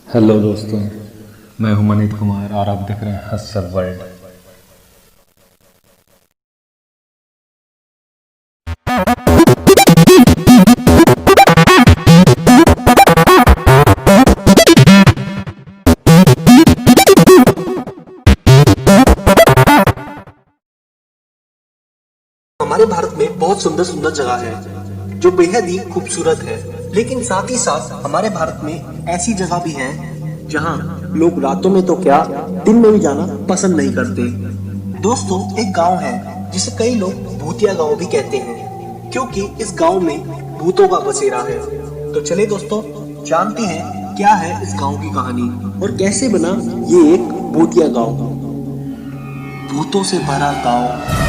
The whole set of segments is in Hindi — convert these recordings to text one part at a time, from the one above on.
हेलो दोस्तों, मैं हूं मनीत कुमार और आप देख रहे हैं हसल वर्ल्ड। हमारे भारत में बहुत सुंदर सुंदर जगह है जो बेहद ही खूबसूरत है, लेकिन साथ ही साथ हमारे भारत में ऐसी जगह भी है जहां लोग रातों में तो क्या दिन में भी जाना पसंद नहीं करते। दोस्तों, एक गांव है जिसे कई लोग भूतिया गांव भी कहते हैं, क्योंकि इस गांव में भूतों का बसेरा है। तो चलिए दोस्तों, जानते हैं क्या है इस गांव की कहानी और कैसे बना ये एक भूतिया गांव। भूतों से भरा गांव।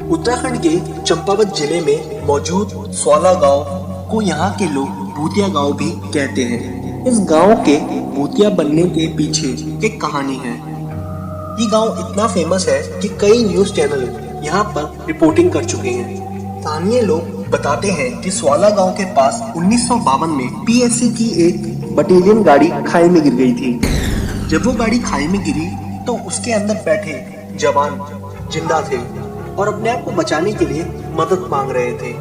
उत्तराखंड के चंपावत जिले में मौजूद स्वाला गांव को यहाँ के लोग भूतिया गांव भी कहते हैं। इस गांव के भूतिया बनने के पीछे एक कहानी है। ये गांव इतना फेमस है कि कई न्यूज चैनल यहाँ पर रिपोर्टिंग कर चुके हैं। स्थानीय लोग बताते हैं कि स्वाला गांव के पास 1952 में पीएससी की एक बटालियन गाड़ी खाई में गिर गई थी। जब वो गाड़ी खाई में गिरी तो उसके अंदर बैठे जवान जिंदा थे और अपने आप को बचाने के लिए मदद मांग रहे थे,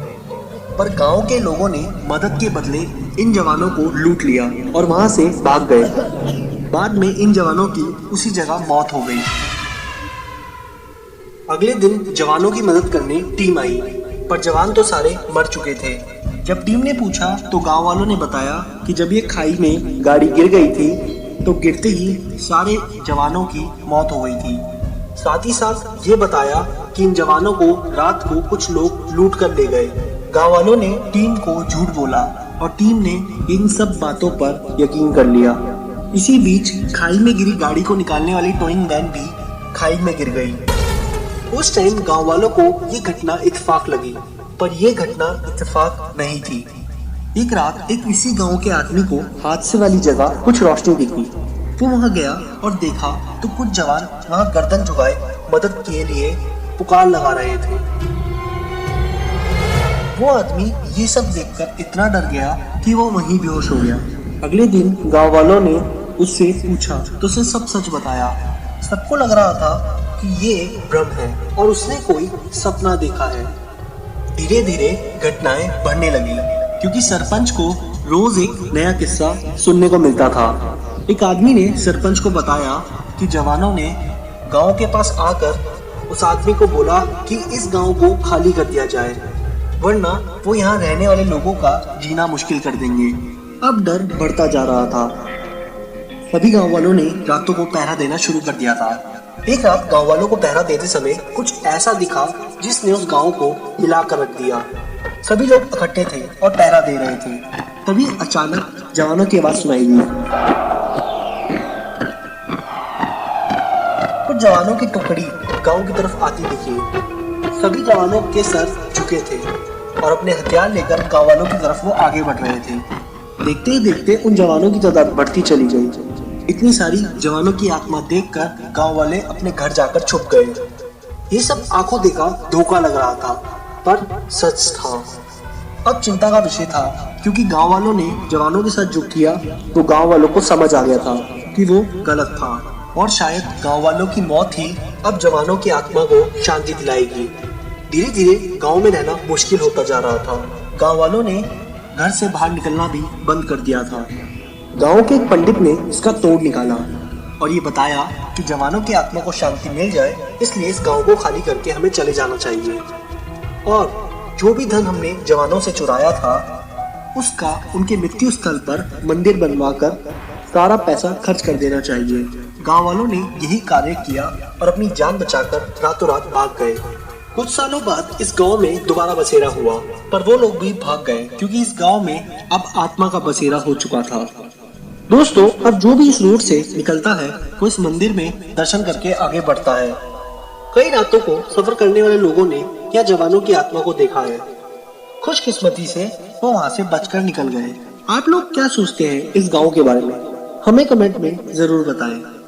पर गांव के लोगों ने मदद के बदले इन जवानों को लूट लिया और वहां से भाग गए। बाद में इन जवानों की उसी जगह मौत हो गई। अगले दिन जवानों की मदद करने टीम आई, पर जवान तो सारे मर चुके थे। जब टीम ने पूछा तो गांव वालों ने बताया कि जब ये खाई में गाड़ी गिर गई थी तो गिरते ही सारे जवानों की मौत हो गई थी। साथ ही साथ ये बताया कि इन जवानों को रात को कुछ लोग लूट कर ले गए। गांव वालों ने टीम को झूठ बोला और टीम ने इन सब बातों पर यकीन कर लिया। इसी बीच खाई में गिरी गाड़ी को निकालने वाली टोइंग वैन भी खाई में गिर गई। उस टाइम गांव वालों को ये घटना इत्तेफाक लगी, पर यह घटना इत्तेफाक नहीं थी। एक रात एक इसी गाँव के आदमी को हादसे वाली जगह कुछ रोशनी दिखी। वो वहाँ गया और देखा तो कुछ जवान वहाँ गर्दन झुकाए मदद के लिए पुकार लगा रहे थे। वो आदमी ये सब देखकर इतना डर गया कि वो वहीं बेहोश हो गया। अगले दिन गांव वालों ने उससे पूछा तो उसने सब सच बताया। सबको लग रहा था कि ये एक भ्रम है और उसने कोई सपना देखा है। धीरे धीरे घटनाएं बढ़ने लगी, क्योंकि सरपंच को रोज एक नया किस्सा सुनने को मिलता था। एक आदमी ने सरपंच को बताया कि जवानों ने गांव के पास आकर उस आदमी को बोला कि इस गांव को खाली कर दिया जाए, वरना वो यहाँ रहने वाले लोगों का जीना मुश्किल कर देंगे। अब डर बढ़ता जा रहा था। सभी गांव वालों ने रातों को पहरा देना शुरू कर दिया था। एक रात गांव वालों को पहरा देते समय कुछ ऐसा दिखा जिसने उस गांव को हिलाकर रख दिया। सभी लोग इकट्ठे थे और पहरा दे रहे थे। तभी अचानक जवानों की आवाज सुनाई दी। कुछ जवानों की टुकड़ी गांव की तरफ आती दिखी। सभी जवानों के सर झुके थे और अपने हथियार लेकर गांव वालों की तरफ वो आगे बढ़ रहे थे। देखते ही देखते उन जवानों की तादाद बढ़ती चली गई। इतनी सारी जवानों की आत्मा देखकर गांव वाले अपने घर जाकर छुप गए। ये सब आंखों देखा धोखा लग रहा था, पर सच था। अब चिंता का विषय था, क्योंकि गांव वालों ने जवानों के साथ जो किया तो गांव वालों को समझ आ गया था कि वो गलत था और शायद गांव वालों की मौत ही अब जवानों की आत्मा को शांति दिलाएगी। धीरे धीरे गांव में रहना मुश्किल होता जा रहा था। गांव वालों ने घर से बाहर निकलना भी बंद कर दिया था। गांव के एक पंडित ने इसका तोड़ निकाला और ये बताया कि जवानों की आत्मा को शांति मिल जाए, इसलिए इस गांव को खाली करके हमें चले जाना चाहिए और जो भी धन हमने जवानों से चुराया था उसका उनके मृत्यु स्थल पर मंदिर बनवाकर सारा पैसा खर्च कर देना चाहिए। गांव वालों ने यही कार्य किया और अपनी जान बचाकर रातों रात भाग गए। कुछ सालों बाद इस गांव में दोबारा बसेरा हुआ, पर वो लोग भी भाग गए क्योंकि इस गांव में अब आत्मा का बसेरा हो चुका था। दोस्तों, अब जो भी इस रोड से निकलता है वो इस मंदिर में दर्शन करके आगे बढ़ता है। कई रातों को सफर करने वाले लोगों ने या जवानों की आत्मा को देखा है। खुशकिस्मती से वो वहाँ से बचकर निकल गए। आप लोग क्या सोचते हैं इस गाँव के बारे में? हमें कमेंट में जरूर बताएं।